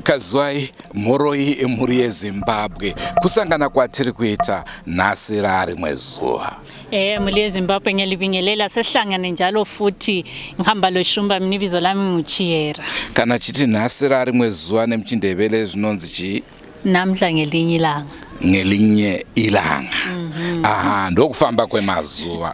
Kazwai mhoroi mhuri yeZimbabwe kusangana kwatiri kuita nhasi rarimwe zuva. Mhuri yeZimbabwe ngiyalibingelela sehlangane njalo futhi ngihamba loshumba mina ibizo lami nguChiyera. Kana chiti nhasi rarimwe zuva nemuchindebele zvinonzi chii? Namhla ngelinye ilanga. Ngelinye ilanga. Aha, ndokufamba kwemazuva.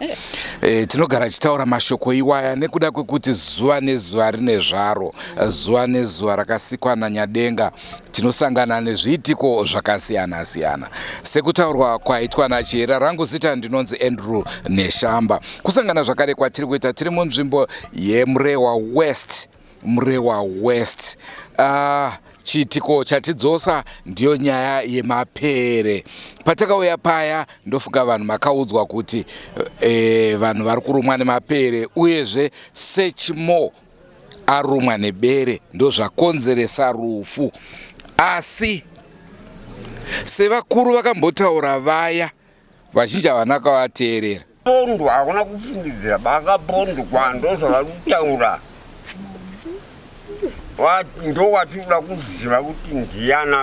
Tinogara tichitaura mashoko iwaya nekuda kwekuti zuva nezuva rine zvaro, zuva nezuva rakasikwa naNyadenga tinosangana nezviitiko zvakasiyana siyana. Sekutaurwa kwaitwa naChiyera, rangu zita ndinonzi Andrew Neshamba. Kusangana zvakare kwatiri kuita tiri munzvimbo yeMrewa West. Mrewa West. Chiitiko chatidzosa ndiyo nyaya yeMapere. Patakauya paya ndofunga vanhu makaudzwa kuti vanhu vari kurumwa neMapere uyezve Sechmo arumwa neBere ndozvakonzeresa rufu. Asi sevakuru vakambotaura vaya vazhinji havana kavateerera. Akapondwa hakuna kufungidzira, Akapondwa ndozvavari kutaura. Ndo watinoda kuziva kuti ndiani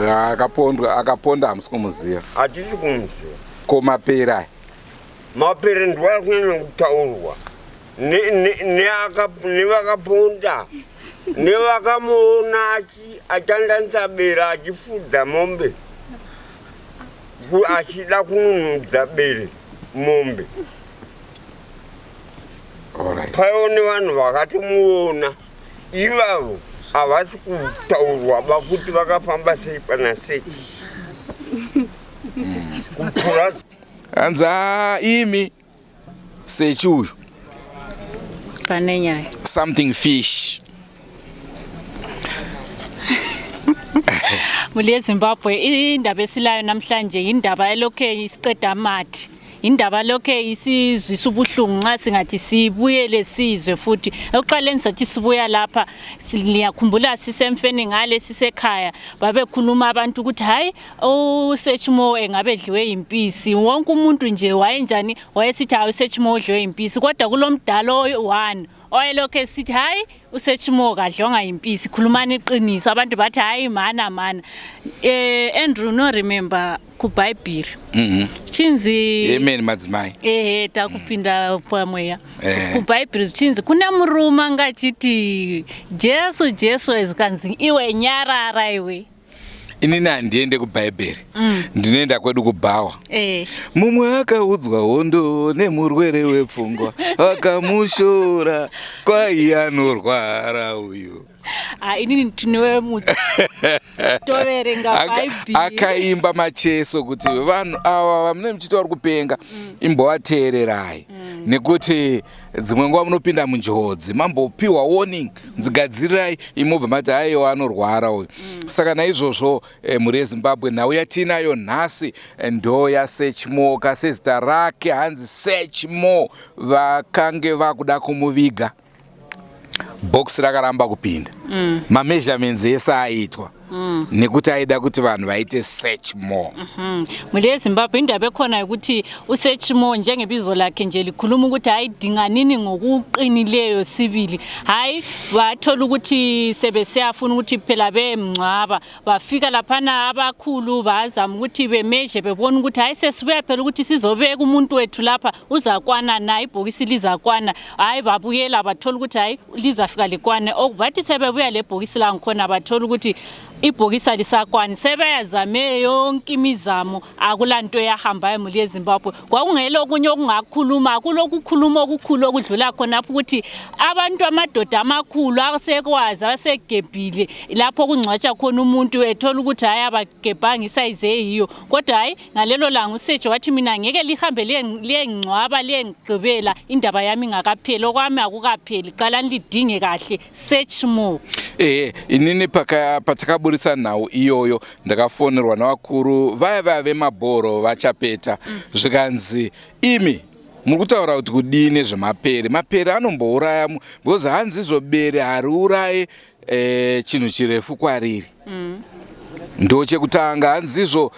akamuponda. Akaponda hamusi kumuziva. Hatisi kumuziva. Ko Mapere? Mapere ndiwari kunyanya kutaurwa nevakaponda nevakamuona achandanisa bere achifudza mombe achida kununhudza bere mombe. Paione vanhu vakatomuona ivavo havasi kutaurwa vakuti vakafamba sei pana sei kupfuura hanza imi Sechi uyu pane nyaya something fish. Mhuri yeZimbabwe indaba esilayo namhlanje indaba elokhe isiqeda amathi. Indaba lokhe isizwisa ubuhlungu nxa singathi sibuyele sizwe futhi. Ekuqaleni sathi sibuya lapha siyakhumbula sisemfeni ngale sisekhaya babekhuluma abantu ukuthi hayi uSechmo engabe edliwe impisi. Wonke umuntu nje wayenjani wayesithi hayi uSechmo udliwe impisi, kodwa kulomdala oyi-1 oyelokhe sithi hayi uSechmo kadlonga impisi, khulumani iqiniso. Abantu bathi hayi mana. Andrew no remember kuBhayibheli. Chinzi Amen madzimai. Takupinda pamweya. kuBhayibheli chinzi kuna murume angachiti Jesu ezikanzi iwe nyarara iwe. Inini handiende kuBhayibheri. Ndinoenda kwedu kuBhawa. Mumwe akaudzwa hondo nemurwere wepfungwa akamushora kwai anorwara uyu. Inini tinowe muti toverenga Bhayibheri. Akaimba macheso kuti vanhu ava vamune muchitaura kupenga imbovateererai nekuti dzimwe nguva munopinda munjodzi mambopiwa warning nzigadzirirai imobva mati haiwa anorwara uyu. Saka naizvozvo mhuri yeZimbabwe nhau yatinayo nhasi ndo yaSechmo, kasezita rake hanzi Sechmo. Vakange vakuda kumuviga, bhokisi rakaramba kupinda, mameasurements ese aitwa nekuti aida kuti vanhu vaite Sechmo. Mhuri yeZimbabwe indaba ekhona ukuthi uSechmo njengebizo lakhe nje likhuluma ukuthi ayidinga nini ngokuqinileyo sibili. Hayi bathola ukuthi sebesiyafuna ukuthi phela bemngcwaba, bafika laphana abakhulu bazama ukuthi bemeasure bebona ukuthi hayi sesibuya phela ukuthi sizobeka umuntu wethu lapha uzakwana na ibhokisi lizakwana. Hayi babuyela bathola ukuthi hayi lizafika lekwane, okubathi sebebuya lebhokisi la ngikhona bathola ukuthi ibhokisi alisakwani. Sebeyazame yonke imizamo akulanto yahambayo mhuri yeZimbabwe. Kwakungelo okunye okungakhuluma kulokukhuluma okukhulu okudlula khona lapho ukuthi abantu amadoda amakhulu asekwazi asegebhile lapho kungcwatsha khona umuntu ethola ukuthi hayi abagebhanga isize yiyo, kodwa hayi ngalelo langa uSechi wathi mina ngeke lihambe liyengcwaba liyengqibela indaba yami ngakapheli, okwami akukapheli, qala nilidinge kahle Sechmo. Inini patakaburisa nhau iyoyo ndakafonerwa navakuru vaya vemabhoro vachapeta zvikanzi imi muri kutaura kuti kudini zveMapere. Mapere anombouraya because hanzi izvo bere hariuraye chinhu chirefu kwariri. ndo chekutanga. Hanzizvo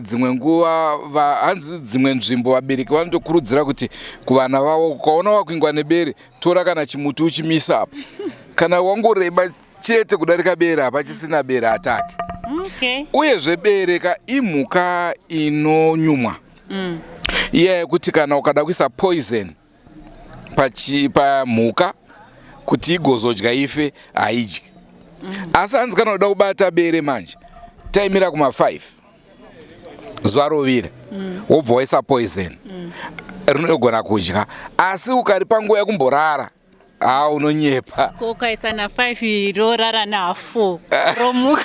dzimwe nguva hanzi dzimwe nzvimbo vabereki vanotokurudzira kuti kuvana vavo ukaona wakwingwa nebere tora kana chimuti uchimisa apa kana wangoreba chete kudarika bere apa chisina bere atake. Uyezve bereka imhuka inonyumwa iya yekuti kana ukada kuisa poison pamhuka kuti igozodya ife haidyi. Asi hanzi kana uda kubata bere manje taimira kuma5 zuva rovira wobva waisa poison rinogona kudya, asi ukaripa nguva yekumborara unonyepa. Ukaisa na 5 rorara na 4 romuka.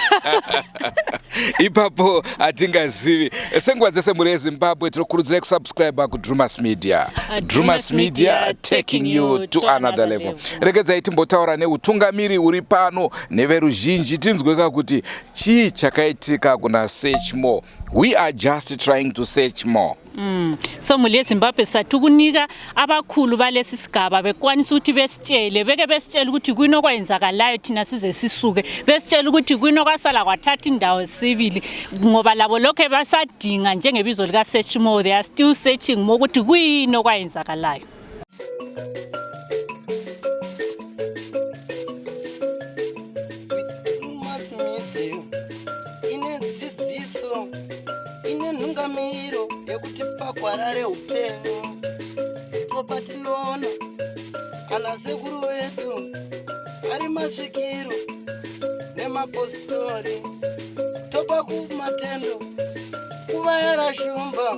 Ipapo hatingazivi. Senguva dzese muri eZimbabwe tinokurudzirai kusubscribe kuDrewmas Media. Drewmas Media taking you to another level. Regedzai timbotaura neutungamiri uri pano neveruzhinji tinzweka kuti chii chakaitika kuna search more. We are just trying to search more. So muli eZimbabwe satukunika abakhulu balesi sigaba bekwanisa ukuthi besitshele besitshela ukuthi kuyino kwenzakalayo thina size sisuke, besitshela ukuthi kuyino kwasala kwathatha indawo sibili ngoba labo lokho basadinga njengebizo lika search more. They are still searching more ukuthi kuyino kwenzakalayo. Kwarare upenyu topa tinoona ana sekuru wedu ari masvikiro nemapositori topa kumatendo kuva yarashumba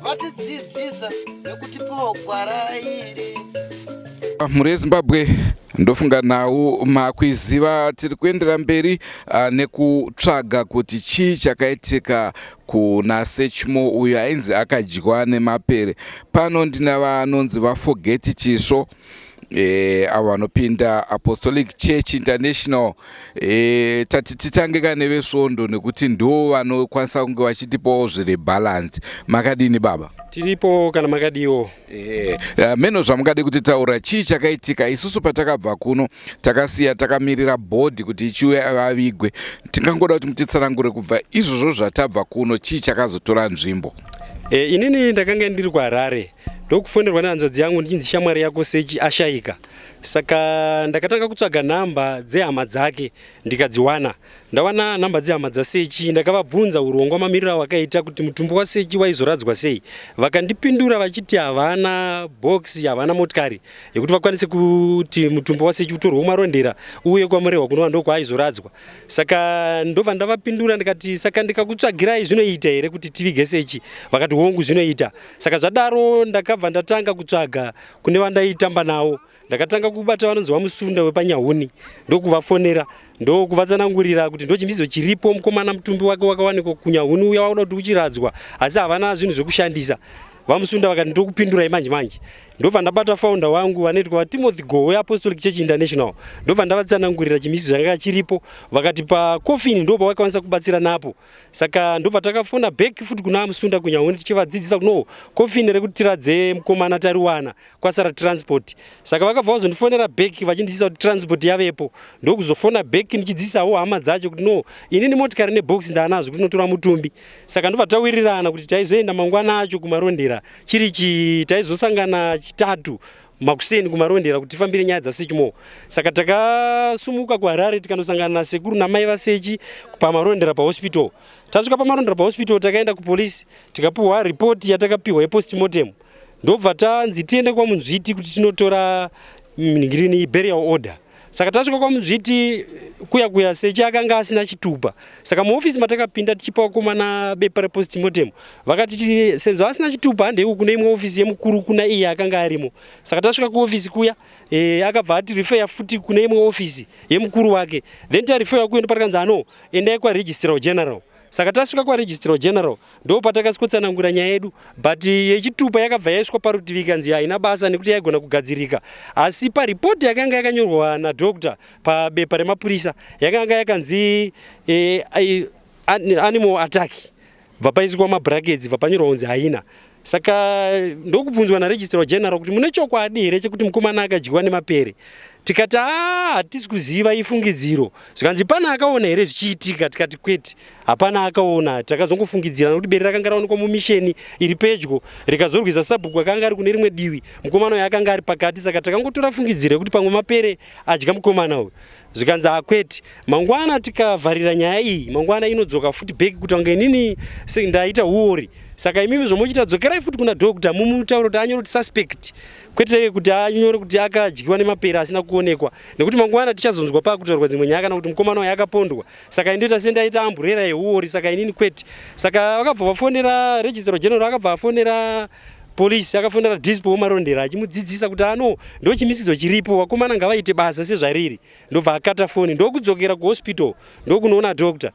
vatidzidzisa nekutipawo gwara iri. Muri eZimbabwe ndofunga nawo makwiziva tiri kuendera mberi nekutsvaga kuti chii chakaitika kuna search more uyo ainzi akadyiwa neMapere. Pano ndina vanonzi vaForget Chisvo avo vanopinda Apostolic Church International. Tati titange nevesvondo nekuti ndo vanokwanisa kunge vachitipawo zviri balanced. Makadini baba? Tiripo kana makadiwo. Meno zvamukade kuti taura chii chakaitika. Isusu patakabva kuno takasiya takamirira board kuti ichiuye vavigwe. Tingangoda kuti mutitsanangure kubva izvozvo zvatabva kuno chii chakazotora nzvimbo. Inini ndakanga ndiri kuHarare ndokufonderwa nehanzvadzi yangu ndichinzi shamwari yako search ashaika. Saka ndakatanga kutsvaga nhamba dzehama dzake ndikadziwana. Ndawana nhamba dzehama dzasearch ndakavabvunza urongwa mamiriro wakaita kuti mutumbo wasearch waizoradzwa sei. Vakandipindura vachiti havana box, havana motikari yekuti vakwanise kuti mutumbo wasearch utorwe marondera uye kwa Mrewa kunova ndoko aizoradzwa. Saka ndobva ndavapindura ndikati saka ndikakutsvagirai zvinoita here kuti tivige search. Vakati hongu zvinoita. Saka zvadaro ndakabva ndatanga kutsvaga kune vandaitamba nawo. Ndakatanga kubata vanonzi vamusunda wepanyahuni ndokuvafonera ndokuvatsanangurira kuti ndochimbidzo chiripo mukomana mutumbi wake wakawanikwa kunyahuni uya waona kuti uchiradzwa asi havana zvinhu zvekushandisa. Vamusunda vakati ndokupindurai manje. Ndobva ndabata founder wangu vanoitwa Timothy Gowe Apostolic Church International. Ndobva ndavatsanangurira chimisi zvanga chiripo. Vakati pakofini ndobva vakwanisa kubatsira napo. Saka ndobva takafona back futi kuna Musunda kunyahuni tichivadzidzisa kuti no kofini rekuti tiradze mukomana tariwana kwasara transport. Saka vakabva vazondifonera back vachindisiisa kuti transport yavepo. Ndokuzofona back ndichidzisawo hama dzacho kuti no inini motikari nebox ndanazo kuti notora mutumbi. Saka ndobva tawirirana kuti taizoenda mangwana acho kumarondera chirichi taizosangana chitatu makuseni kumarondera kuti tifambire nyaya dzasearch more. Saka takasumuka kuHarare tikanosangana nasekuru namai vasearch pamarondera pahospital. Tasvika pamarondera pahospital takaenda kupolisi tikapiwa report yatakapiwa yepostmortem. Ndobva tanzi tiende kwaMunzviti kuti tinotora burial order. Saka tasvika kwaMunzviti kuya search akanga asina chitupa. Saka muofisi matakapinda tichipa komana bepa repostmortem vakati senzo asina chitupa handei kune imwe ofisi yemukuru kuna iye akanga arimo. Saka tasvika kuofisi kuya akabva ati refer futi kune imwe ofisi yemukuru wake. Then ta refer kuenda patakanzi ano endai kwa registrar general. Saka tasvika kwa registrar general ndo patakaswotsanangura nyaya yedu but yechitupa yakabva yaiswa parutivi kanzi haina basa nekuti yaigona kugadzirika. Asi paripoti yakanga yakanyorwa nadoctor pabepa remapurisa yakanga yakanzi animal attack bva paiswa mabrackets bva panyorwa kunzi haina. Saka ndokubvunzwa naregistrar general kuti mune chokwadi here chekuti mukomana akadyiwa neMapere. tikati hatisi kuziva ifungidziro zvikanzi pana akaona here zvichiitika tikati kwete hapana akaona takazongofungidzira nokuti bere rakanga raonekwa mumisheni iri pedyo rikazorwisa sabhuku akanga ari kune rimwe divi mukomana uyu akanga ari pakati saka takangotora fungidziro yekuti pamwe Mapere adya mukomana uyu zvikanzi hakwete mangwana tikavharira nyaya iyi mangwana inodzoka futi bheki kuti wange inini ndaita uori saka imimi zvomuchita dzokerai futi kuna dhokta mumutauro kuti anyore kuti suspect kwete kuti anyore kuti akadyiwa neMapere asina kuonekwa nekuti mangwana tichazonzwa pakutaurwa dzimwe nyaya kana kuti mukomana uyu akapondwa saka indoita sendaita amburera yeuori saka inini kwete saka vakabva vafonera registrar general akabva afonera polisi akafonera dispo womarondera achimudzidzisa kuti ndo chimisidzo chiripo wakomana ngavaite basa sezvariri ndobva akata foni ndokudzokera kuhospital ndokunoona doctor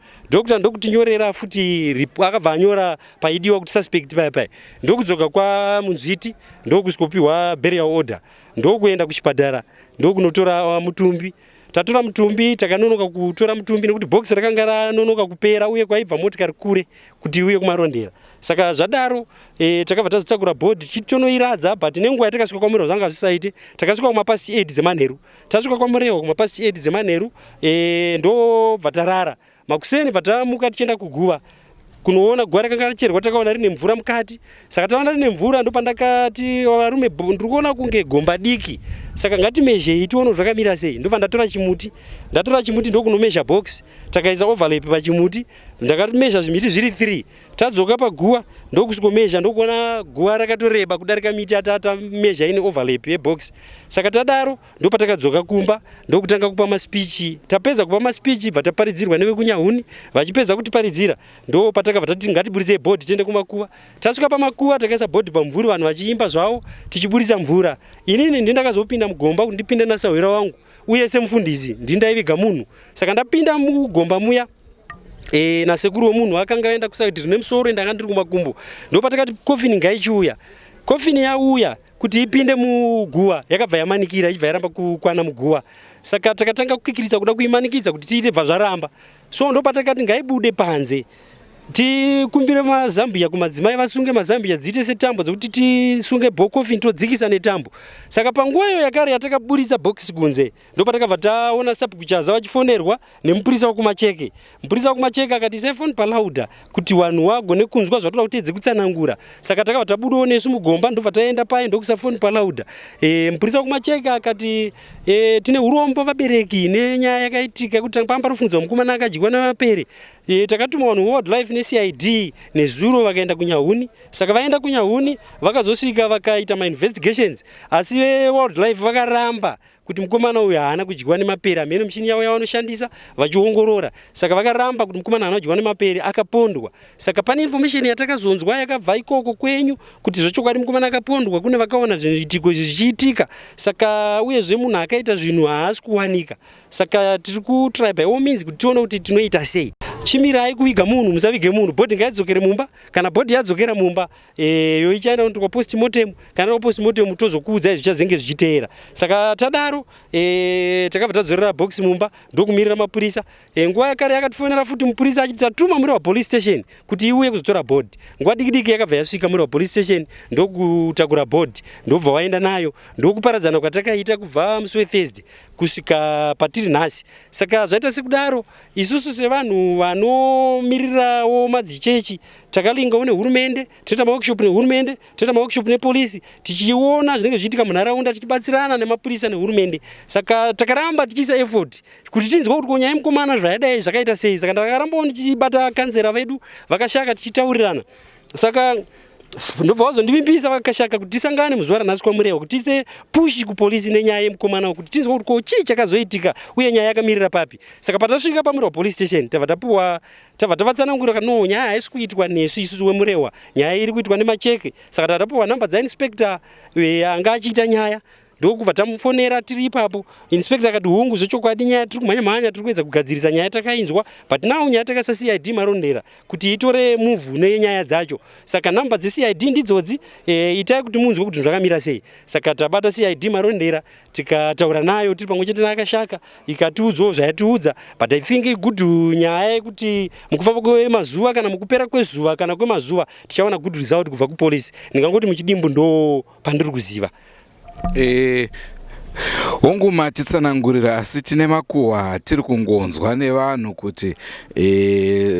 ndokutinyorera futi akabva anyora paidiwa kuti suspect pai ndokudzoka kwamunzviti ndokusikopiwa burial order ndokuenda kuchipatara ndokunotora mutumbi tatora mutumbi takanonoka kutora mutumbi nekuti bhokisi rakanga ranonoka kupera uye kwaibva motikari kure kuti uye kumarondera saka zvadaro takabva tazotsakura bhodhi tichitonoiradza but nenguva yatakasvika kwaMrewa zvanga zvisaite takasvika kumapasi 8 dzemanheru tasvika kwaMrewa kumapasi 8 dzemanheru ndobva tarara makuseni bva tamuka tichienda kuguva kunoona guva rakanga racherwa takaona rine mvura mukati saka taona rine mvura ndopandakati varume ndikuona kunge gomba diki saka ngatimezhei tione zvakamira sei ndobva ndatora chimuti ndokunomezha box takaisa overlap pachimuti ndakatimezha zvimiti zviri 3 tadzoka paguva ndokusikomezha ndokuona guva rakatoreba kudarika miti atatamezha ine overlap yebox saka tadaro ndopatakadzoka kumba ndokutanga kupa maspeech tapedza kupa maspeech bva taparidzirwa nevekunyahuni vachipedza kutiparidzira ndopatakabva tati ngatiburitse bhodhi tiende kumakuva tasvika pamakuva takaisa bhodhi pamvuri vanhu vachiimba zvavo tichiburisa mvura inini ndindakazopinda mugomba kuti ndipinde nasahwira wangu uye semufundisi ndindaiviga munhu saka ndapinda mugomba muya nasekuru wemunhu akanga aenda kusaiti rine musoro ndanga ndiri kumakumbo ndopatakati kofini ngaichiuya kofini yauya kuti ipinde muguva yakabva yamanikira ichibva yaramba kukwana muguva saka takatanga kukikirisa kuda kuimanikidza kuti tiite bva zvaramba so ndopatakati ngaibude panze tikumbire mazambiya kumadzimai vasunge mazambiya dziite setambo dzokuti tisunge kofini todzikisa netambo saka panguvayo yakare yatakaburitsa bhokisi kunze ndopatakabva taona sabhukuchaza vachifonerwa nemupurisa wekumacheke mupurisa wekumacheke akati isai foni palauda kuti vanhu vagone kunzwa zvatoda kuti edze kutsanangura saka takabva tabudawo nesu mugomba ndobva taenda paye ndokuisa foni palauda mupurisa wekumacheke akati tine urombo vabereki nenyaya yakaitika kuti pamba rofundzwa mukomana akadyiwa neMapere takatuma vanhu wildlife neCID nezuro vakaenda kunyahuni saka vaenda kunyahuni vakazosvika vakaita mainvestigations asi wildlife vakaramba kuti mukomana uyu haana kudyiwa neMapere amene michini yavo yavanoshandisa vachiongorora saka vakaramba kuti mukomana haana kudyiwa neMapere akapondwa saka pane information yatakazonzwa yakabva ikoko kwenyu kuti zvechokwadi mukomana akapondwa kune vakaona zviitiko izvi zvichiitika saka uyezve munhu akaita zvinhu haasi kuwanika saka tiri kutry by all means kuti tione kuti tinoita sei chimirai kuviga munhu musavige munhu bhodhi ngaidzokere mumba kana bhodhi yadzokera mumba yo ichaenda kuti kwa postmortem kana kwa postmortem tozokuudzai zvichazenge zvichiteera saka tadaro takabva tadzorera bhokisi mumba ndokumirira mapurisa nguva yakare yakatifonera futi mupurisa achiti tatuma Mrewa police station kuti iuye kuzotora bhodhi nguva diki yakabva yasvika Mrewa police station ndokutakura bhodhi ndobva waenda nayo ndokuparadzana kwatakaita kubva musi weThursday kusvika patiri nhasi saka zvaita sekudaro isusu sevanhu vanomirirawo madzichechi takalingawo nehurumende toita maworkshop nehurumende toita maworkshop nepolisi tichiona zvinenge zviitika munharaunda tichibatsirana nemapurisa nehurumende saka takaramba tichiisa effort kuti tinzwa kuti nyaya yemukomana zvayadai zvakaita sei saka ndakarambawo ndichibata kanzera vedu vakashaka tichitaurirana saka ndobva vazondivimbisa vakashaka kuti tisangane muzuva ranhasi kwaMrewa kuti tiise push kupolisi nenyaya yemukomana kuti tinzwa kuti ko chii chakazoitika uye nyaya yakamirira papi saka patasvika paMrewa police station tabva tavatsanangura kuti no nyaya haisi kuitwa nesu isusu weMrewa nyaya iri kuitwa nemacheke saka tatapuwa nhamba dzainspector anga achiita nyaya ndokubva tamufonera tiri ipapo inspector akati hungu zvechokwadi nyaya tiri kumhanya tiri kuedza kugadzirisa nyaya takainzwa but now nyaya takaisa CID marondera kuti itore muvhu nenyaya dzacho saka nhamba dzeCID ndidzodzi itai kuti munzwe kuti zvakamira sei saka tabata CID marondera tikataura nayo tiri pamwe chete neakashaka ikatiudzawo zvayatiudza but I think good nyaya yekuti mukufamba kwemazuva kana mukupera kwezuva kana kwemazuva tichaona good result kubva kupolisi ndingangoti muchidimbu ndo pandiri kuziva Onguma titsanangurira asi tine makuhwa tiri kungonzwa nevanhu kuti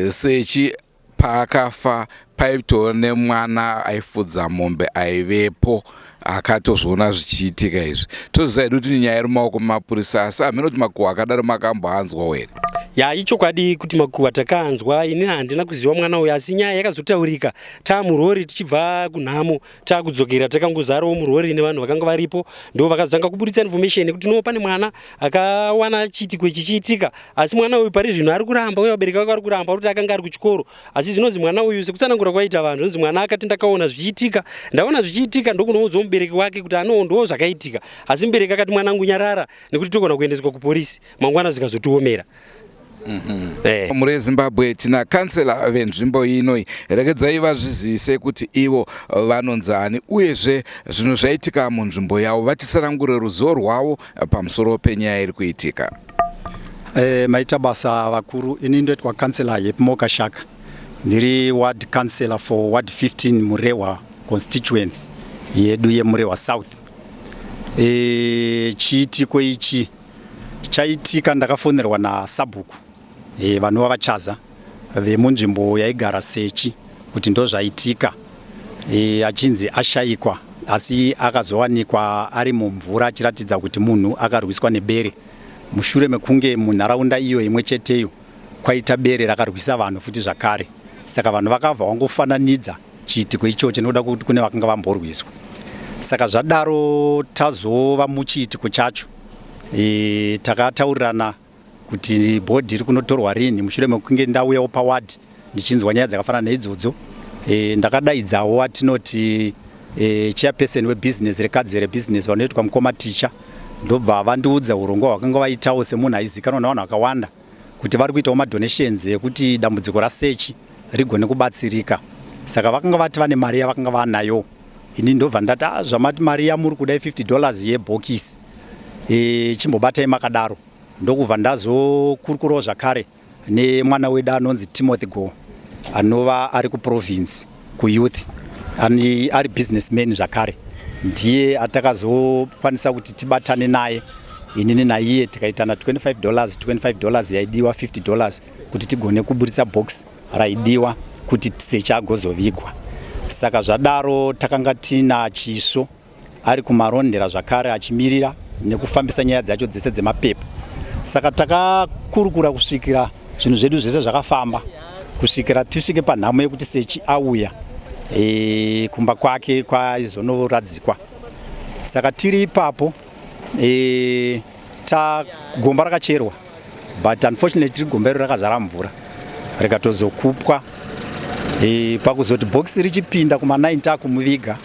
sechi paakafa paitova nemwana aifudza mombe aivepo akatozviona zvichiitika izvi. Tozivaidi kuti nyaya iri mumaoko mumapurisa, asi hamene kuti makuhwa akadaro makamboanzwawo here? Ya ichokwadi kuti makuhwa takaanzwa, ini handina kuziva mwana uyu, asi nyaya yakazotaurika tamurori tichibva kunhamo takudzokera takangozarawo murori nevanhu vakanga varipo, ndo vakazanga kuburitsa information kuti no pane mwana akawana chiitiko chichiitika, asi mwana uyu pari zvino ari kuramba, uye vabereki vake vari kuramba kuti akanga ari kuchikoro, asi zvinonzi mwana uyu sekutsanangura kwaita vanhu zvinonzi mwana akati ndakaona zvichiitika, ndaona zvichiitika ndokunoudza mubereki wake kuti ndo zvakaitika, asi mubereki akati mwanangu nyarara nekuti togona kuendeswa kupolisi mangwana zvikazotiomera. Muri Zimbabwe tina kansela venzvimbo inoi, regedzai vazvizivise kuti ivo vanonzani uyezve zvinhu zvaitika munzvimbo yavo, vatitsanangure ruzivo rwavo pamusoro penyaya iri kuitika. Maita basa vakuru, ini ndoitwa kansela yePimoka Shaka, ndiri ward councillor for ward 15 Mrewa constituency yedu yeMrewa South. Chiitiko ichi chaitika ndakafonerwa naSabhuku, vanhu vavachaza vemunzvimbo yaigara sechi kuti ndo zvaitika, achinzi ashayikwa asi akazowanikwa ari mumvura achiratidza kuti munhu akarwiswa nebere. Mushure mekunge munharaunda iyo imwe cheteyo kwaita bere rakarwisa vanhu futi zvakare, saka vanhu vakabva vangofananidza chiitiko ichocho nokuda kuti kune vakanga vamborwiswa. Saka zvadaro tazova muchiitiko chacho, takataurirana kuti bhodhi iri kunotorwa rini. Mushure mekunge ndauyawo paward ndichinzwa nyaya dzakafanana neidzodzo, ndakadaidzawo atinoti chairperson webusiness rekadzi rebusiness vanoitwa mukoma ticha, ndobva vandiudza urongwa hwakanga vaitawo semunhu aizikanwa navanhu vakawanda kuti vari kuitawo madonations ekuti dambudziko rasechi rigone kubatsirika. Saka vakanga vati vane mari yavakanga vanayo, ini ndobva ndati zvamati mari yamuri kudai $50 yebhokisi, chimbobatai makadaro. Ndokubva ndazokurukurawo zvakare nemwana wedu anonzi Timothy Go, anova ari kuprovince kuyouth, ari businessman zvakare, ndiye atakazokwanisa kuti tibatane naye, inini naiye tikaitana $25 yaidiwa $50 kuti tigone kuburitsa box raidiwa kuti sechi agozovigwa. Saka zvadaro takanga tina chiso ari kumarondera zvakare achimirira nekufambisa nyaya dzacho dzese dzemapepa. Saka takakurukura kusvikira zvinhu zvedu zvese zvakafamba kusvikira tisvike panhamo yekuti sechi auya kumba kwake kwaizonoradzikwa. Saka tiri ipapo gomba rakacherwa, but unfortunately tiri gomba iro rakazara mvura rikatozokupwa, pakuzoti bhokisi richipinda kuma9 akumuviga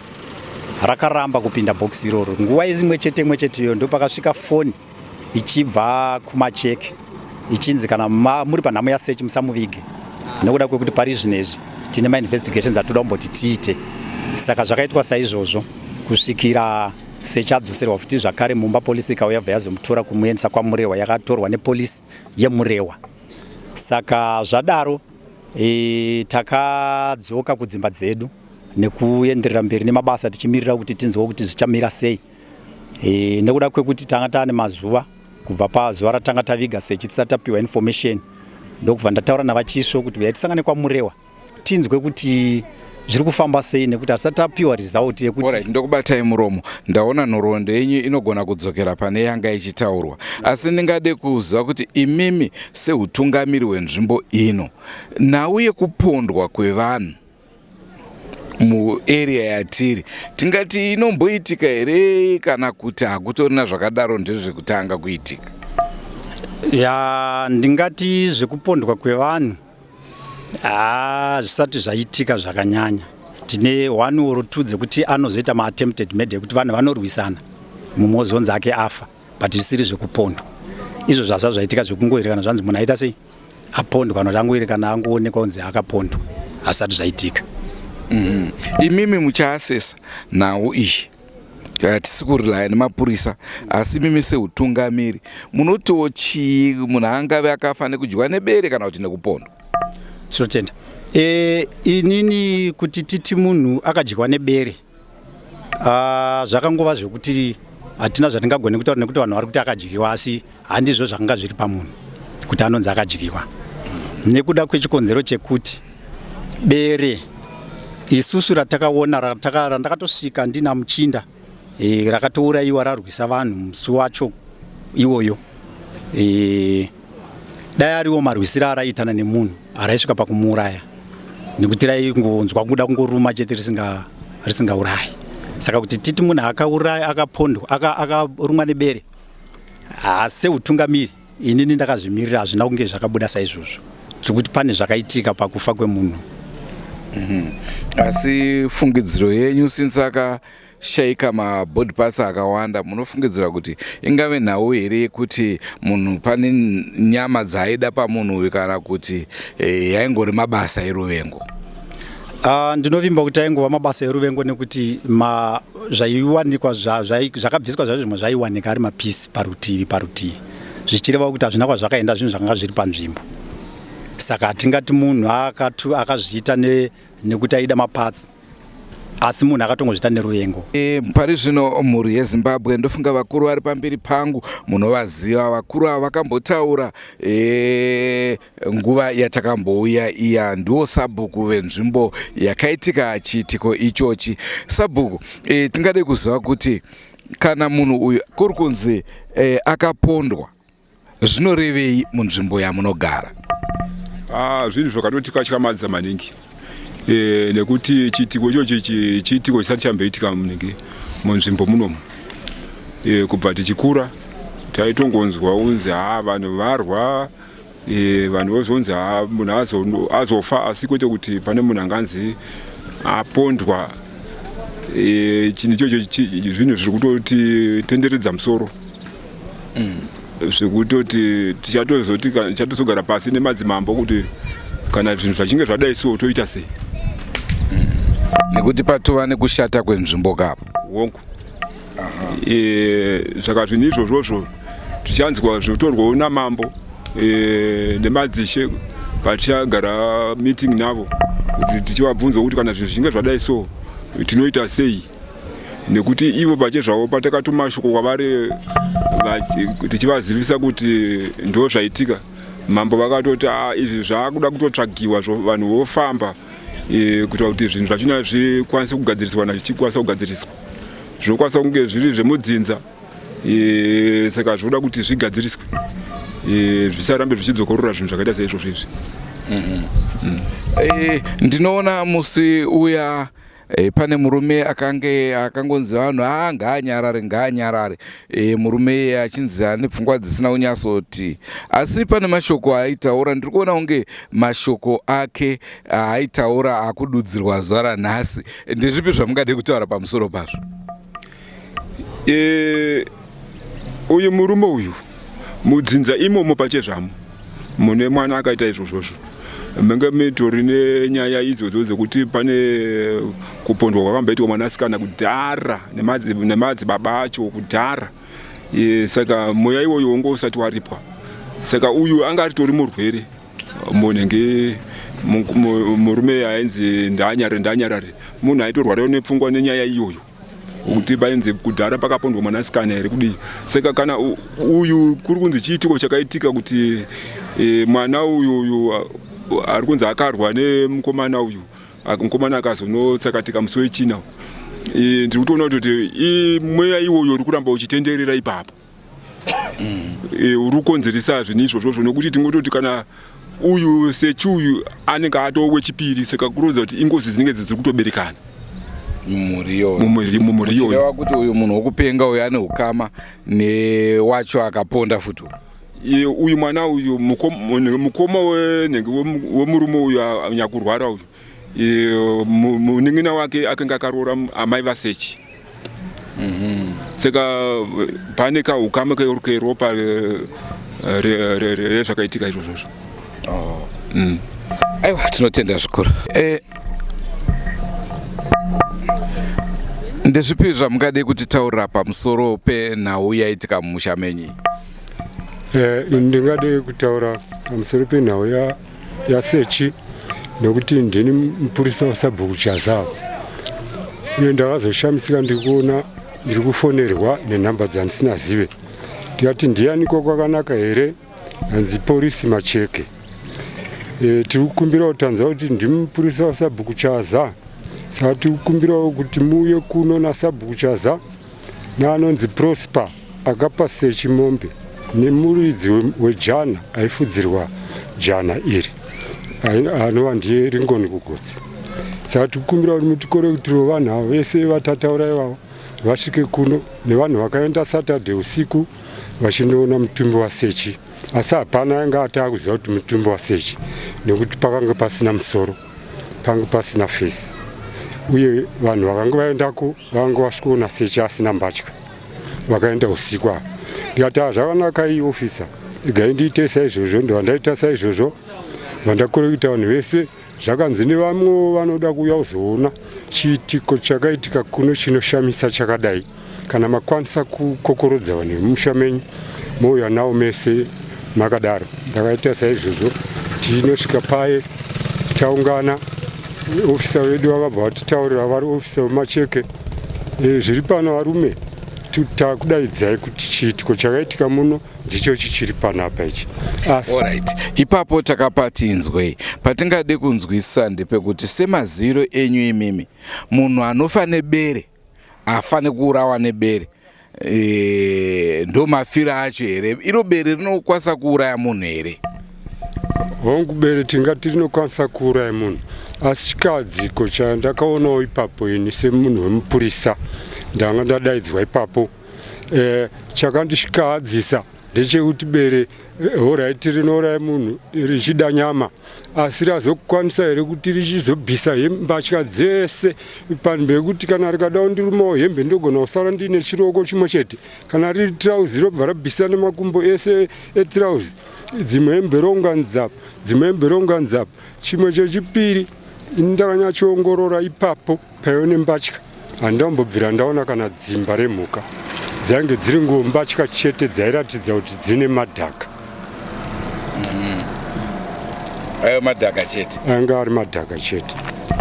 rakaramba kupinda bhokisi iroro. Nguva imwe chete iyo ndo pakasvika foni ichibva kumacheke ichinzi kana muri panhamo yasechi musamuvige, nekuda kwekuti pari zvinezvi tine mainvestigations atoda kumboti tiite. Saka zvakaitwa saizvozvo kusvikira sechi adzoserwa futi zvakare mumba, polisi ikauya bva yazomutora kumuendesa kwaMrewa, yakatorwa nepolisi yeMrewa. Saka zvadaro takadzoka kudzimba dzedu nekuenderera mberi nemabasa tichimirira kuti tinzwe kuti zvichamira sei, nekuda kwekuti tanga taane mazuva kubva pazuva ratanga taviga sechi tisati tapiwa information. Ndokubva ndataura navachisvo kuti uyai tisangane kwaMrewa tinzwe kuti zviri kufamba sei, nekuti asati tapiwa result yekuti alright. Ndokubatai muromo, ndaona nhoroondo yenyu inogona kudzokera pane yanga ichitaurwa, asi ndingade kuziva kuti imimi seutungamiri hwenzvimbo ino, nhau yekupondwa kwevanhu muarea yatiri tingati inomboitika here kana kuti hakutorina zvakadaro ndezvekutanga kuitika? Ya, ndingati zvekupondwa kwevanhu zvisati zvaitika zvakanyanya. Tine one or two dzekuti anozoita maattempted murder kuti vanhu vanorwisana mumwe ozonzi ake afa, but zvisiri zvekupondwa. Izvo zvasati zvaitika zvekungoerekana zvanzi munhu aita sei apondwa, kana kuti angoerekana angoonekwa kunzi akapondwa, asati zvaitika. Imimi muchaasesa nhau iyi, tisi kurilaya nemapurisa, asi mimi seutungamiri munotiwo chii munhu angave akafa nekudyiwa nebere kana kuti nekupondwa? Tinotenda inini kuti titi munhu akadyiwa nebere zvakangova zvekuti hatina zvatingagone kutaura nekuti vanhu vari kuti akadyiwa, asi handizvo zvakanga zviri pamunhu kuti anonzi akadyiwa. Nekuda kwechikonzero chekuti bere isusu ratakaona randakatosvika ndina muchinda rakatourayiwa rarwisa vanhu musi wacho iwoyo, dai ariwo marwisiro araitana nemunhu araisvika pakumuuraya nekuti raingonzwa kuda kungoruma chete risingaurayi. Saka kuti titi munhu akapondwa akarumwa nebere seutungamiri, inini ndakazvimirira hazvina kunge zvakabuda saizvozvo, zvekuti pane zvakaitika pakufa kwemunhu. Asi fungidziro yenyu since akashaika mabody parts akawanda, munofungidzira kuti ingave nhau here yekuti munhu pane nyama dzaida pamunhu uyu kana kuti yaingori mabasa eruvengo? Ndinovimba kuti aingova mabasa eruvengo nekuti zvaiwanikwa zvakabviswa zvacho zvimwe zvaiwanika ari mapisi parutivi zvichireva kuti hazvina kwazvakaenda zvinhu zvakanga zviri panzvimbo. Saka hatingati munhu akazviita nekuti aida mapatsi, asi munhu akatongozviita neruvengo. Pari zvino mhuri yeZimbabwe ndofunga vakuru vari pamberi pangu munovaziva. Vakuru ava vakambotaura nguva yatakambouya iya, ndiwo sabhuku venzvimbo yakaitika chiitiko ichochi. Sabhuku, tingade kuziva kuti kana munhu uyu kuri kunzi akapondwa, zvinorevei munzvimbo yamunogara? Zvinhu zvakatotikamadza maningi, nekuti chiitiko ichochi chiitiko chisati chamboitika munzvimbo munomu. Kubva tichikura taitongonzwa unzi vanhu varwa, vanhu vozonzi munhu azofa, asi kwete kuti pane munhu anganzi apondwa. Chinhu ichocho zvinhu zviri kutoti tenderedza musoro, zvekutoti tichatozogara pasi nemadzimambo kuti kana zvinhu zvachinge zvadai so toita sei, nekuti patova nekushata kwenzvimbo kapo wongo. Saka zvinhu izvozvozvo tichanzwa zvotorwawo namambo nemadzishe patichagara meeting navo, kuti tichivabvunza kuti kana zvinhu zvichinge zvadai so tinoita sei, nekuti ivo pachezvavo patakatuma shoko kwavari tichivazivisa kuti ndo zvaitika, mambo vakatoti izvi zvaakuda kutotsvagiwa vanhu vofamba kuita kuti zvinhu zvachina zvikwanise kugadziriswa zvichikwanisa kugadziriswa, zvinokwanisa kunge zviri zvemudzinza, saka zvinoda kuti zvigadziriswe zvisarambe zvichidzokorora zvinhu zvakaita saizvozvo izvi. Ndinoona musi uya pane murume akangonzi vanhu ngaanyarare, murume achinzi ane pfungwa dzisina unyatsoti, asi pane mashoko aitaura, ndiri kuona kunge mashoko ake aitaura akududzirwa zuva ranhasi. Ndezvipi zvamungade kutaura pamusoro pazvo? Uyu murume uyu mudzinza imomo pachezvamo mune mwana akaita izvozvozvo, menge mitori nenyaya idzodzo dzekuti pane kupondwa kwakamboitwa mwanasikana kudhara nemadzibaba acho kudhara. Saka moya iwoyo wongo usati waripwa, saka uyu anga ritori murwere monenge murume ainzi ndanyarare, munhu aitorwarawo nepfungwa nenyaya iyoyo kuti painzi kudhara pakapondwa mwanasikana here kudii. Saka kana uyu kuri kunzi chiitiko chakaitika kuti mwana uyu ari kunzi akarwa nemukomana uyu, mukomana akazonotsakatika musi wechina, ndiri kutoona kuti mweya iwoyo uri kuramba uchitenderera ipapo, uri kukonzeresa zvinhu izvozvozvo, nokuti tingototi kana uyu sechi uyu anenge atowe chipiri, saka kuronza kuti ingozi dzinenge dziri kutoberekana mumuri iyoyo, kuti uyu munhu wokupenga uyu ane ukama newacho akaponda futi. Uyu mwana uyu mukoma wemurume uyu anyakurwara uyu, muning'ina wake akanga akaroora amai vasechi. Saka pane kaukama keropa rezvakaitika izvozvozvo. Aiwa, tinotenda zvikuru. Ndezvipi zvamungade kutitaurira pamusoro penhau yaitika mumusha menyu? Ndingade kutaura pamusoro penhau yasechi, nokuti ndini mupurisa wasabhuku chazava, uye ndakazoshamisika ndikuona ndiri kufonerwa nenhamba dzandisina zive. Ndikati ndianiko kwakanaka here, hanzi polisi Macheke. Tiri kukumbira kutanza kuti ndimi mupurisa waSabhuku Chaza. Saka tiri kukumbira kuti muuye kuno naSabhuku Chaza neanonzi Prosper akapa sechi mombe nemuridzi wejana aifudzirwa jana iri anova ndiye Ringoni Kugodzi. Saka tiri kukumbira kuti mutikore kuti vanhu avo vese vatataura ivavo vasvike kuno nevanhu vakaenda Saturday usiku vachinoona mutumbi waSechi. Asi hapana anga atakuziva kuti mutumbi waSechi nekuti pakanga pasina musoro, panga pasina fesi. Uye vanhu vakanga vaendako vanga vasvikoona Sechi asina mbatya, vakaenda usiku apa. Ndikati zvakanaka iyi ofisa, igai ndiite saizvozvo, ndovandaita saizvozvo, vandakorekita vanhu vese. Zvakanzi nevamwe vanoda kuuya kuzoona chiitiko chakaitika kuno chinoshamisa chakadai. Kana makwanisa kukokorodza vanhu vemusha menyu mouya nawo mese makadaro. Ndakaita saizvozvo, tinosvika paye taungana, ofisa vedu vakabva vatitaurira, vari ofisa veMacheke, zviri pano varume takudaidzai kuti chiitiko chakaitika muno ndicho chichiri panapa ichi. Alright, ipapo takapatinzwe patingade kunzwisisa ndepekuti semaziro enyu imimi munhu anofa nebere afane kuurawa nebere ndo mafira acho here? Iro bere rinokwanisa kuuraya munhu here? Hongu bere tingati rinokwanisa kuuraya munhu, asi chikadziko chandakaonawo ipapo ini semunhu wemupurisa ndanga ndadaidzwa ipapo chakandishikadzisa ndechekuti bere alright rinouraya munhu richida nyama, asi razokwanisa here kuti richizobvisa mbatya dzese panzvimbo yekuti kana rikadawo ndirumawo hembe ndogona kusara ndine chiroko chimwe chete, kana riri tirauzi robva rabvisa nemakumbo ese etirauzi, dzimwe hembe rounganidzapo, dzimwe hembe rounganidzapo. Chimwe chechipiri ndakanyachoongorora ipapo paive nembatya, handambobvira ndaona kana dzimba remhuka dzange dziri ngombatya chete dzairatidza kuti dzine madhaka. Ayo madhaka chete? Anga ari madhaka chete.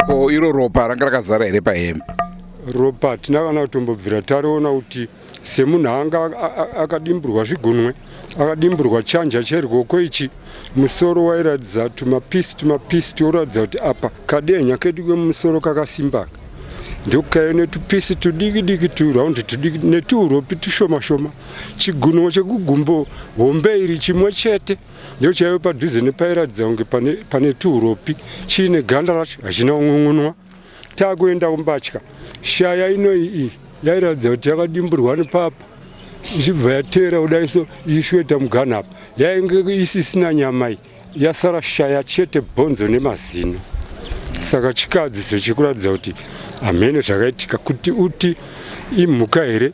Ko iro ropa ranga rakazara here pahembe? Ropa hatina kana kutombobvira tariona kuti semunhu anga akadimburwa zvigunwe, akadimburwa chanja cherwoko ichi, musoro wairatidza tumapisi toratidza kuti apa kadenya kedu kemusoro kakasimbaka. Ndokukayo netupisi tudiki turaundi tudiki netuuropi tushoma-shoma. Chigunwe chekugumbo hombe iri chimwe chete ndio chaive padhuze nepairatidza kunge pane tuuropi chiine ganda racho hachina kun'un'unwa. Takuenda kumbatya, shaya ino iyi yairatidza kuti yakadimburwa nepapo ichibva yateera kudaiso ishweta mugana apa, yainge isisina nyama iyi, yasara shaya chete bhonzo nemazino. Saka chikadziso chikuratidza kuti hamene zvakaitika, kuti uti imhuka here,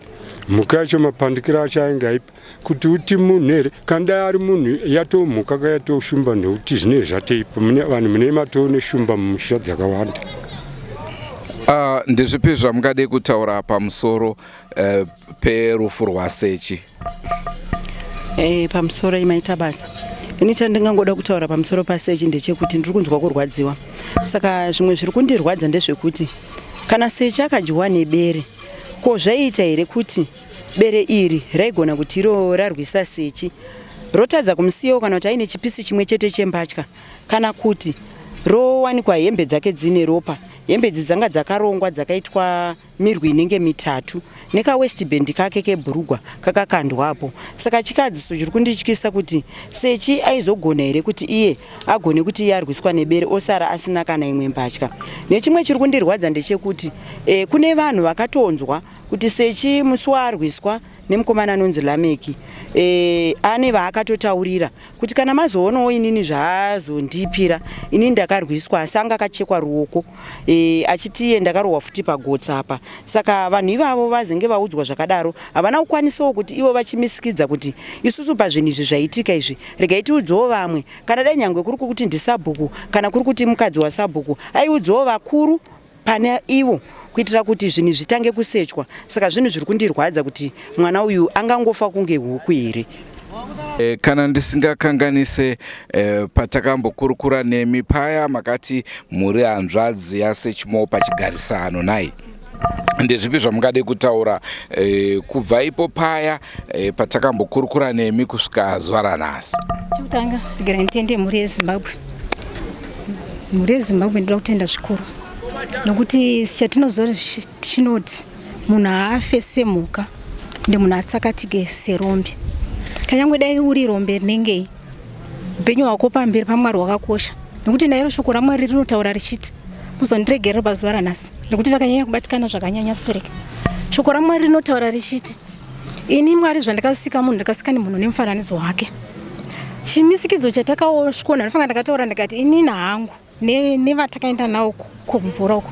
mhuka yacho mapandikiro acho ainge aipa, kuti uti munhu here, kana ari munhu yatomhuka kayatoshumba, nekuti zvinenge zvateipa vanhu mune matoo neshumba mumusha dzakawanda. Ndezvipi zvamungade kutaura pamusoro perufu rwaSechi? Pamusoro imaita basa, ini chandingangoda kutaura pamusoro paSechi ndechekuti ndiri kunzwa kurwadziwa. Saka zvimwe zviri kundirwadza ndezvekuti kana Sechi akadyiwa nebere, ko zvaita here kuti bere iri raigona kuti iro rarwisa Sechi rotadza kumusiyawo kana kuti aine chipisi chimwe chete chembatya, kana kuti rowanikwa hembe dzake dzine ropa, hembe idzi dzanga dzakarongwa dzakaitwa mirwi inenge mitatu nekawestibhendi kake kebhurugwa kakakandwapo. Saka chikadziso chiri kundityisa kuti Sechi aizogona here kuti iye agone kuti iye arwiswa nebere osara asina kana imwe mbatya. Nechimwe chiri kundirwadza ndechekuti kune vanhu vakatonzwa kuti Sechi musi waarwiswa nemukomana anonzi Lameki ane vaakatotaurira kuti kana mazoonawo inini zvaazondipira, inini ndakarwiswa asi anga akachekwa ruoko achiti iye ndakarohwa futi pagotsa apa. Saka vanhu ivavo vazenge vaudzwa zvakadaro havana kukwanisawo kuti ivo vachimisikidza kuti isusu pazvinhu izvi zvaitika izvi regai tiudzewo vamwe, kana dai nyangwe kuri kuti ndiSabhuku kana kuri kuti mukadzi waSabhuku aiudzewo vakuru pane ivo kuitira kuti zvinhu zvitange kusechwa. Saka zvinhu zviri kundirwadza kuti mwana uyu angangofa kunge huku here. Kana ndisingakanganise patakambokurukura nemi paya makati muri hanzvadzi yaSechi pachigarisano nai? ndezvipi zvamungade kutaura kubva ipo paya patakambokurukura nemi kusvika zuva ranhasi? Chekutanga ndegera nditende mhuri yeZimbabwe. Mhuri yeZimbabwe ndoda kutenda zvikuru nokuti chatinoziva chinoti munhu haafe semhuka ende munhu hatsakatike serombe. Kanyangwe dai uri rombe rinengei, upenyu hwako pamberi paMwari hwakakosha, nokuti nairo shoko raMwari rinotaura richiti muzondiregerera pazuva ranhasi, nokuti ndakanyanya kubatikana zvakanyanya sipereke. Shoko raMwari rinotaura richiti ini Mwari zvandakasika munhu ndakasika nemunhu nemufananidzo wake. Chimisikidzo chatakaona ndofanga ndakataura ndikati inini hangu nevatakaenda nawo kumvura uko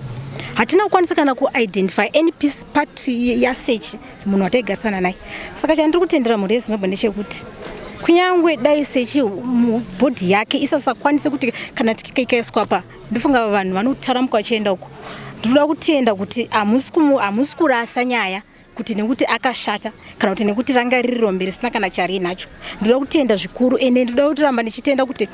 hatina kukwanisa kana kuidentify any piece part yasechi munhu wataigarisana naye. Saka chandiri kutendera mhuri yeZimbabwe ndechekuti kunyangwe dai sechi bhodhi yake isasakwanise kuti kana tikaiswa pa, ndofunga vanhu vanotaramuka vachienda uko. Ndinoda kutenda kuti hamusi kurasa nyaya kuti nekuti akashata kana kuti nekuti ranga riri rombe risina kana chari nacho. Ndinoda kutenda zvikuru ende ndinoda kuramba ndichitenda kuti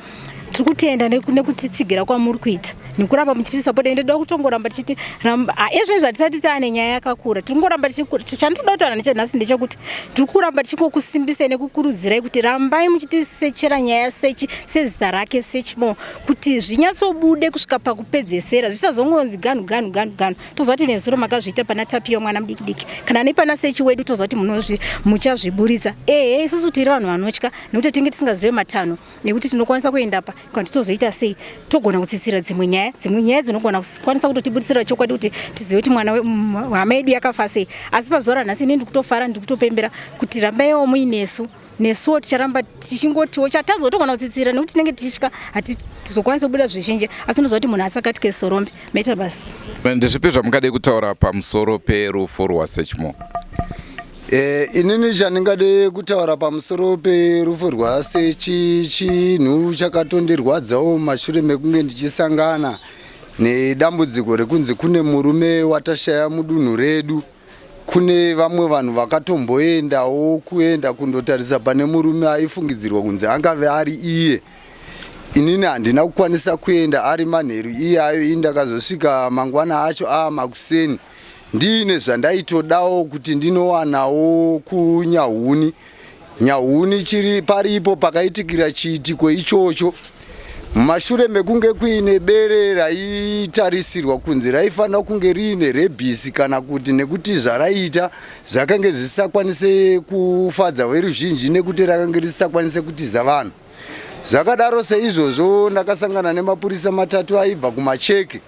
tiri kutenda nekutsitsigira kwamuri kuita nekuramba muchitisapota. Ende ndoda kutongoramba tichiti ramba ezvezvo hatisati taane nyaya yakakura, tiri kungoramba chandinoda kutaura nechanhasi ndechekuti tiri kuramba tichikusimbisai nekukurudzirai kuti rambai muchitisechera nyaya yasechi sezita rake Sechmo kuti zvinyatsobude kusvika pakupedzesera, zvisazongonzi ganu toziva kuti nezuro makazviita pana Tapiwa mwana mudiki kana nepana sechi wedu toziva kuti muchazviburitsa. Isusu tiri vanhu vanotya nekuti tinge tisingazive matanho nekuti tinokwanisa kuenda pa kana titozoita sei togona kutsitsira dzimwe nyaya dzinogona kukwanisa kutotiburitsira chokwadi kuti tizive kuti hama yedu yakafa sei. Asi pazuva ranhasi ini ndikutofara ndikutopembera kuti rambaiwo muinesu nesuwo ticharamba tichingotiwo chatazotogona kutsitsira nekuti tinenge tichitya hatizokwanisa kubuda zvizhinji, asi ndinoziva kuti munhu asakatike sorombe. Maita basi. Ndezvipi zvamungade kutaura pamusoro perufu rwaSechmo? Inini chandingade kutaura pamusoro perufu rwaSechi chinhu chakatondirwadzawo mashure mekunge ndichisangana nedambudziko rekunzi kune murume watashaya mudunhu redu. Kune vamwe vanhu vakatomboendawo kuenda kundotarisa pane murume aifungidzirwa kunzi angave ari iye. Inini handina kukwanisa kuenda ari manheru iyayo, indakazosvika mangwana acho makuseni ndiine zvandaitodawo kuti ndinowanawo kuNyahuni. Nyahuni chiri paripo pakaitikira chiitiko ichocho. Mumashure mekunge kuine bere raitarisirwa kunzi raifanira kunge riine rebhisi kana kuti nekuti zvaraita zvakange zvisakwanise kufadza veruzhinji nekuti rakange risakwanise kutiza vanhu. Zvakadaro seizvozvo ndakasangana nemapurisa matatu aibva kumacheke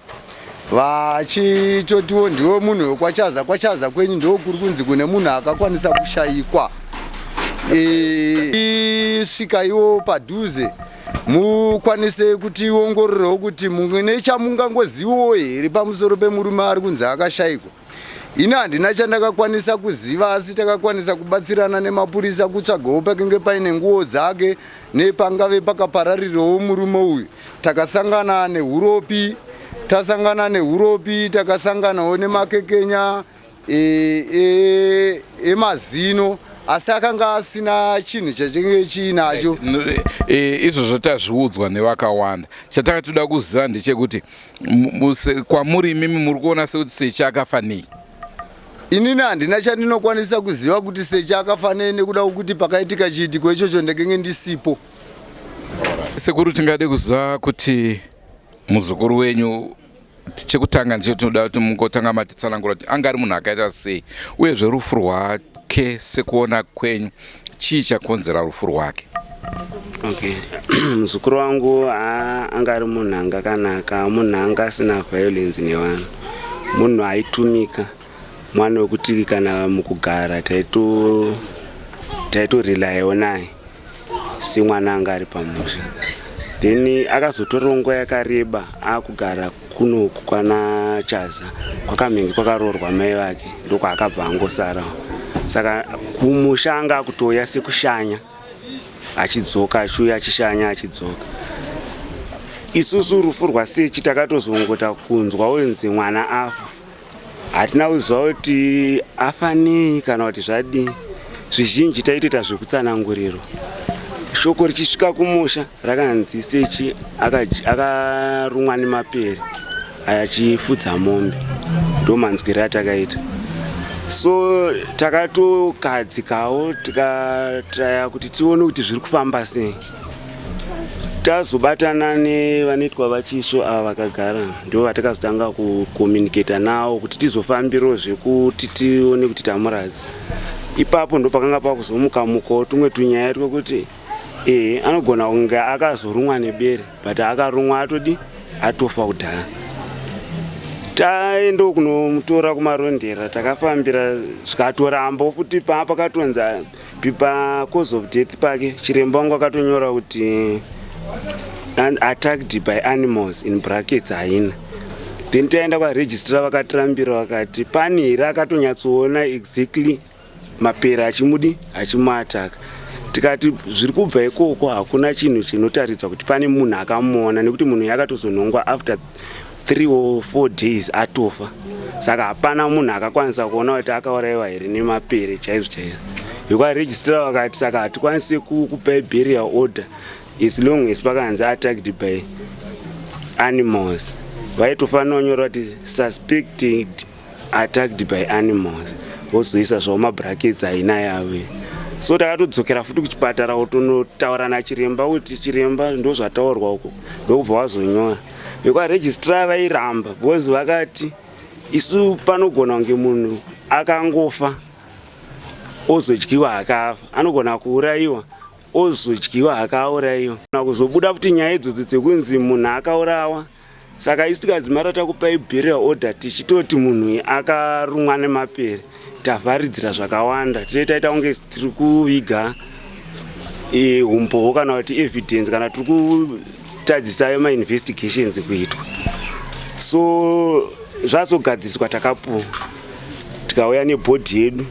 vachitotiwo ndiwo munhu wekwachaza kwenyu ndiwo kuri kunzi kune munhu akakwanisa kushayikwa. Svikaiwo padhuze mukwanise kutiongororewo kuti mune chamungangozivawo here pamusoro pemurume ari kunzi akashayikwa. Ini handina chandakakwanisa kuziva, asi takakwanisa kubatsirana nemapurisa kutsvagawo pakange paine nguo dzake nepangave pakapararirawo murume uyu. Takasangana nehuropi, takasanganawo nemakekenya emazino, asi akanga asina chinhu chachinge chiinacho. Izvozvo tazviudzwa nevakawanda. Chatakatoda kuziva ndechekuti kwamuri imimi muri kuona sekuti Sechi akafa nei? Inini handina chandinokwanisa kuziva kuti Sechi akafa nei nekuda kwokuti pakaitika chiitiko ichocho ndakenge ndisipo. Sekuru, tingade kuziva kuti muzukuru wenyu chekutanga ndicho tinoda kuti mungotanga matitsanangura kuti anga ari munhu akaita sei, uyezve rufu rwake sekuona kwenyu chii chakonzera rufu rwake? Muzukuru wangu anga ari munhu anga kanaka, munhu anga asina violence nevanhu, munhu aitumika, mwana wekuti kana mukugara taitorilaiwo naye semwana anga ari pamusha. Then akazotora nguva yakareba akugara kunoku kwana Chaza, kwakamenge kwakaroorwa mai vake, ndoko akabva angosara. Saka kumusha anga akutoya sekushanya achidzoka, achiuya achishanya achidzoka. Isusu rufu rwaSechi takatozongota kunzwa wenzi mwana afa, hatina kuziva kuti afa nei kana kuti zvadii. Zvizhinji taitoita zvekutsanangurirwa. Shoko richisvika kumusha rakanzi Sechi akarumwa neMapere achifudza mombe. ndomanzwiro atakaita. So takatogadzikawo tikataya kuti tione kuti zviri kufamba sei. Tazobatana nevanoitwa vachisvo ava vakagara, ndo vatakazotanga kukomunicata navo kuti tizofambirawo zvekuti tione kuti tamuradza. Ipapo ndo pakanga pakuzomukamukawo tumwe tunyaya twekuti anogona kunge akazorumwa nebere, but akarumwa atodi atofa kudhara. Taenda kunomutora kumarondera, takafambira zvikatoramba futi pakatonza pipa cause of death pake chiremba wangu akatonyora kuti attacked by animals in brackets haina. Then taenda kwaregistrar vakatirambira vakati pane here akatonyatsoona exactly Mapere achimuataka. Tikati zviri kubva ikoko hakuna chinhu chinotaridza kuti pane munhu akamuona, nekuti munhu yakatozonhongwa after 3 or 4 days atofa. Saka hapana munhu akakwanisa kuona kuti akaurayiwa here neMapere chaizvo chaizvo. Vekwaregistrar vakati saka hatikwanisi kupa burial order as long as pakanzi attacked by animals. Vaitofanira kunyora kuti suspected attacked by animals, vozoisa zvawo mabrackets haina yave. So takatodzokera futi kuchipatara kutonotaura nachiremba kuti chiremba ndo zvataurwa uko, ndokubva wazonyora. Vekwaregistrar vairamba because vakati isu panogona kunge munhu akangofa ozodyiwa akafa, anogona kuurayiwa ozodyiwa akaurayiwa, kana kuzobuda futi nyaya idzodzo dzekunzi munhu akaurawa. Saka isu tikadzimara takupai burial order tichitoti munhu akarumwa neMapere, tavharidzira zvakawanda. Taita kunge tiri kuviga umboo kana kuti evidence, kana tiri kutadzisa ma-investigations kuitwa. So zvazogadziswa takapuwa, tikauya nebhodhi yedu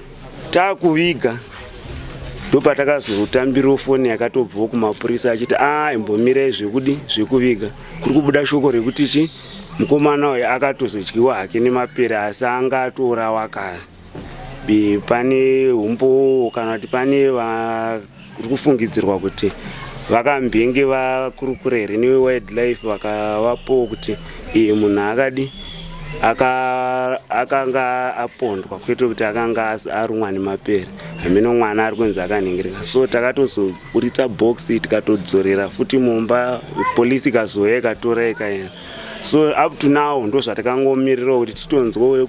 takuviga, ndopatakazotambirawo foni yakatobvawo kumapurisa achiti imbomirai zvekuviga. Kuri kubuda shoko rekuti mukomana uyu akatozodyiwa hake neMapere asi anga atourawa kare. Pane umbo kana kuti pane kuri kufungidzirwa kuti vakambenge vakurukura here newildlife vakavapo kuti munhu akadi akanga apondwa, kwete kuti akanga arumwa neMapere. Hameno mwana ari kunzi akanhingirika. So takatozoburitsa boxi tikatodzorera futi mumba, polisi ikazouya ikatora ikaenda. So up to now ndo zvatakangomirira kuti titonzwe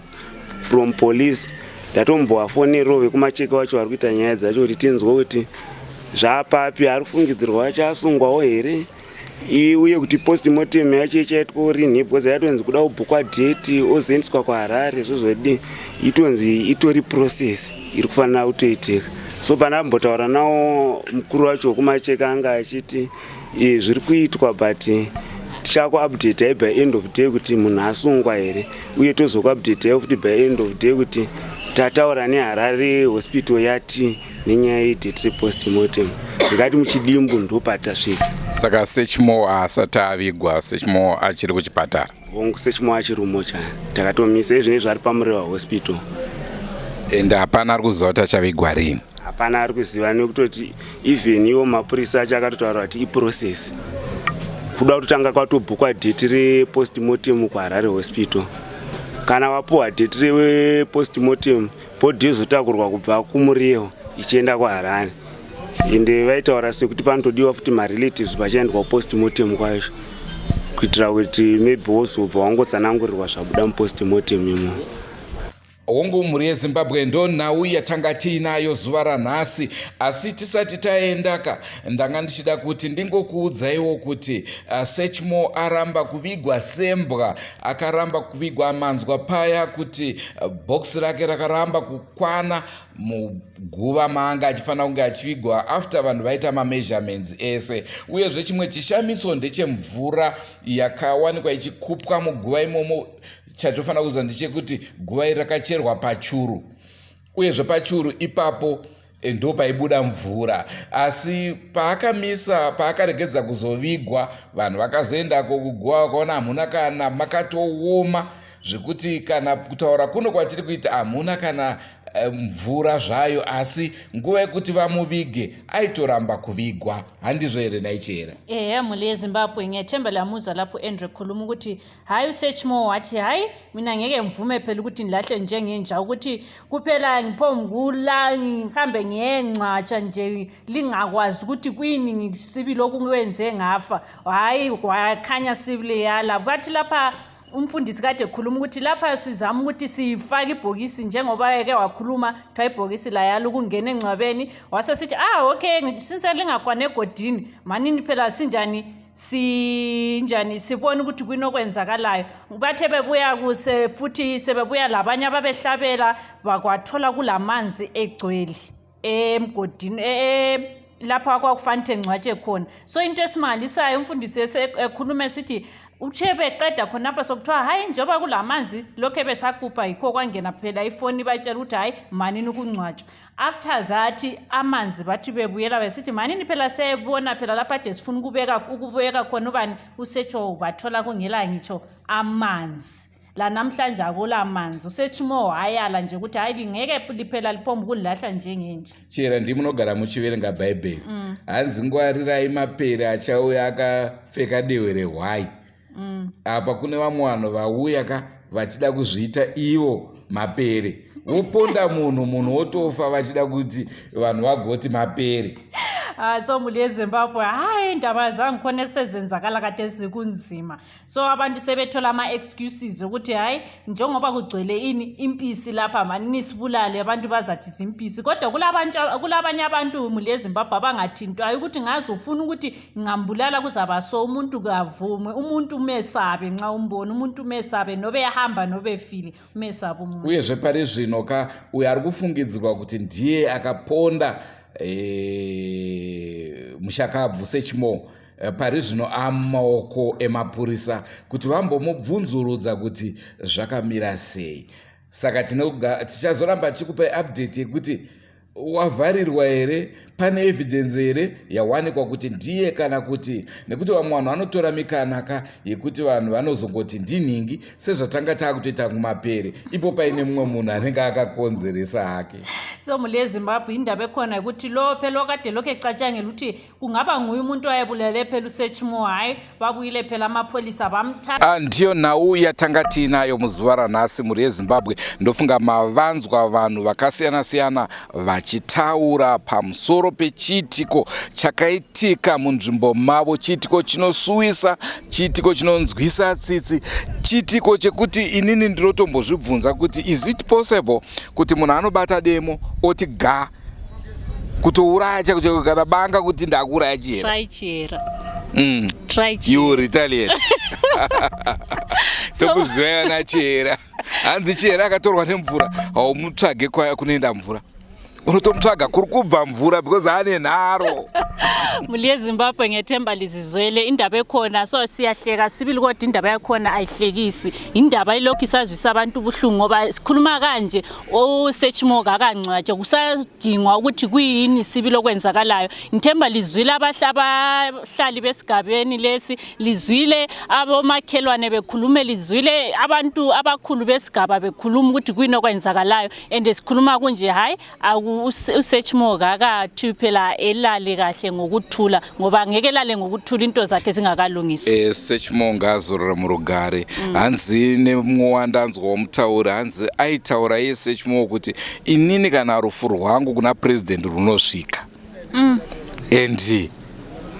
from police. Ndatombowafonerawo vekumacheka wacho vari kuita nyaya dzacho kuti tinzwe kuti zvapapi, ari kufungidzirwa achasungwawo here, uye kuti postmortem yacho ichaitwa rini, because yatonzi kuda kubhukwa date ozoendeswa kuHarare. Zvozvodi itonzi itori process iri kufanira kutoitika. So pandambotaura nawo mukuru wacho wekumacheka anga achiti zviri kuitwa, but tichakuupdate by end of day kuti munhu asungwa here, uye tozokuupdate futi by end of day kuti tataura neHarare hospital yati nenyaya yedate postmortem. Ndikati muchidimbu ndopatasvika. Saka Sechmo asati avigwa, Sechmo achiri kuchipatara. Hongu Sechmo achirumo chani. Takatomisa izvi nezvari paMrewa hospital. Ende hapana ari kuziva kuti achavigwa rini. Hapana ari kuziva, nekutoti even iwo mapurisa acho akatotaura kuti iprocess. Kuda kutotanga kwatobhukwa date repostmortem kuHarare hospital. Kana wapuwa date repostmortem, bhodhi yozotakurwa kubva kuMrewa ichienda kuHarare. Ende vaitaura sekuti panotodiwa futi marelatives pachiendwa postmortem kwacho, kuitira kuti maybe wozobva wangotsanangurirwa zvabuda mupostmortem imo. Hongu mhuri yeZimbabwe ndo nhau yatanga tiinayo zuva ranhasi, asi tisati taendaka ndanga ndichida kuti ndingokuudzaiwo kuti Sechmo aramba kuvigwa sembwa, akaramba kuvigwa manzwa paya kuti bhokisi rake rakaramba kukwana muguva maanga achifanira kunge achivigwa after vanhu vaita mameasurements ese. Uyezve chimwe chishamiso ndechemvura yakawanikwa ichikupwa muguva imomo. Chatofanira kuziva ndechekuti guva iri rakacherwa pachuru, uyezve pachuru ipapo ndo paibuda mvura. Asi paakaregedza kuzovigwa, vanhu vakazoendako kuguva vakaona hamuna kana makatooma, zvekuti kana kutaura kuno kwatiri kuita hamuna kana mvura zvayo, asi nguva yekuti vamuvige aitoramba kuvigwa. Handizvo here naichera? Mhuri yeZimbabwe, ngiyathemba lamuzwa lapho Andre khuluma ukuthi hayi uSearchmore wathi hayi mina ngeke mvume phela ukuthi nilahle njengenja ukuthi kuphela ngiphongula ngihambe ngiyengcwatsha nje lingakwazi ukuthi kuyini ngisibili okwenze ngafa. Hayi wakhanya sibili yala bathi lapha umfundisi kade ekhuluma ukuthi lapha sizama ukuthi sifake ibhokisi njengoba eke wakhuluma kuthiwa ibhokisi layala ukungena engcwabeni. Wase sithi okay since lingakwane egodini manini phela sinjani sibona ukuthi kwinokwenzakalayo. Bathe bebuya kuse futhi sebebuya labanye ababehlabela bakwathola kulamanzi egcwele emgodini lapha kwakufanele ngcwatshe khona. So into esimangalisayo umfundisi ekhuluma esithi uchebe qeda khona lapha sokuthiwa hayi njoba kulamanzi lokho besakupha yikho kwangena phela ifoni batshela ukuthi hayi manini ukungcwatshwa. After that amanzi bathi bebuyela besithi manini phela sebona phela lapha ade sifuna ukubeka khona ubani uSearchmore bathola kungela ngitsho amanzi. La namhlanje akula manzi. uSearchmore ayala nje ukuthi hayi ngeke liphela liphomba ukulahla njengenje. Chera ndimunogara muchiverenga Bible. Hanzi ngwarirai Mapere achauya akapfeka dehwe rehwai. Apa kune vamwe vanhu vauya vachida kuzviita ivo Mapere. Woponda munhu wotofa vachida kuti vanhu vagoti Mapere. So mhuri yeZimbabwe hayi indaba zangikhona esezenzakala kade zikunzima. So abantu sebethola ama-excuses ukuthi hayi njengoba kugcwele impisi lapha manini sibulale abantu bazathi zimpisi. Kodwa kulabanye abantu mhuri yeZimbabwe abangathintwayo ukuthi ngazi ufuna ukuthi ngambulala kuzaba so umuntu kavume umuntu umesabe nxa umbona umuntu umesabe nobe yahamba nobe efile umesabe umuntu. Uyezve pari zvino uyo ari kufungidzirwa kuti ndiye akaponda mushakabvu Searchmore pari zvino amaoko emapurisa kuti vambomubvunzurudza kuti zvakamira sei. Saka tichazoramba tichikupai update yekuti wavharirwa here, pane evidence here yawanikwa kuti ndiye kana kuti, nekuti vamwe vanhu vanotora mikanaka yekuti vanhu vanozongoti ndinhingi sezvatanga takutoita kuMapere ipo paine mumwe munhu anenge akakonzeresa hake. So mhuri yeZimbabwe indaba ekhona ukuthi lo phela okade lokho ecatshangela ukuthi kungaba nguye umuntu wayebulele phela uSearchmore hayi babuyile phela amapholisa bamthatha. Ndiyo nhau yatanga tinayo muzuva ranhasi mhuri yeZimbabwe. Ndofunga mavanzwa vanhu vakasiyana siyana vachitaura pamusoro pechitiko chakaitika munzvimbo mavo, chitiko chinosuwisa, chitiko chinonzwisa tsitsi, chitiko chekuti inini ndinotombozvibvunza kuti is it possible kuti munhu anobata demo oti ga kutouraya chako kana banga kuti ndakuraya chera. Try chera. Try chera. You retaliate. Tokuziva na chera. Hanzi chera akatorwa nemvura. Haumutsvage kwaya kunoenda mvura. Unotomutsvaga kuri kubva mvura because ane nharo. Mhuri yeZimbabwe ngethemba lizizwele indaba ekhona so siyahleka sibili kodwa indaba yakhona ayihlekisi. Indaba ilokhu isazwisa abantu ubuhlungu ngoba sikhuluma kanje uSearchmore akangcwatshwa kusadingwa ukuthi kuyini sibili okwenzakalayo. Ngithemba lizwile abahlali besigabeni lesi, lizwile abomakhelwane bekhulume, lizwile abantu abakhulu besigaba bekhuluma ukuthi kuyini okwenzakalayo and sikhuluma kunje hayi uSearchmore akathi phela elale kahle ngokuthula ngoba ngeke elale ngokuthula into zakhe zingakalungiswa. Searchmore ngazorora murugare. Hanzi nemwandanzwa womutauri hanzi aitaura yeSearchmore kuti inini kana rufu rwangu kuna president runosvika. And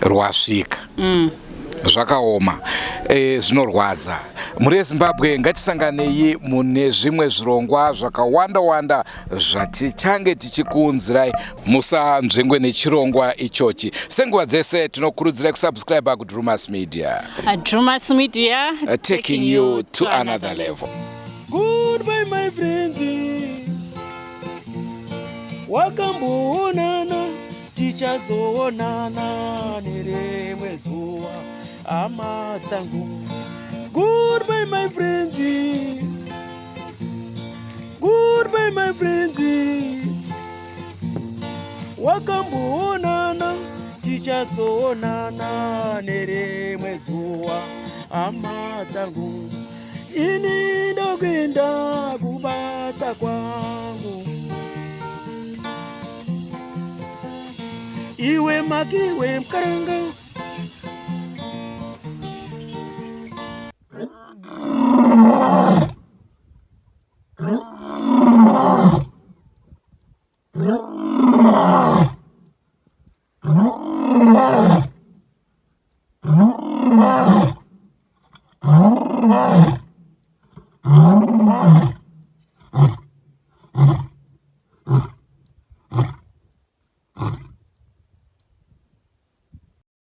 rwasvika. Zvakaoma, zvinorwadza. Mhuri yeZimbabwe ngatisanganei mune zvimwe zvirongwa zvakawanda zvatichange tichikuunzirai. Musanzvengwe nechirongwa ichochi. Senguva dzese tinokurudzirai kusubscribe kuDrewmas Media. Drewmas Media Taking you to another level. Goodbye my friends. Wakamboonana tichazoonana nerimwe zuva. Amadzangu. Goodbye my friends. Goodbye my friends. Wakamboonana tichazoonana nerimwe zuva. Amadzangu. ini ndokwenda kubasa kwangu. Iwe makiwe mkaranga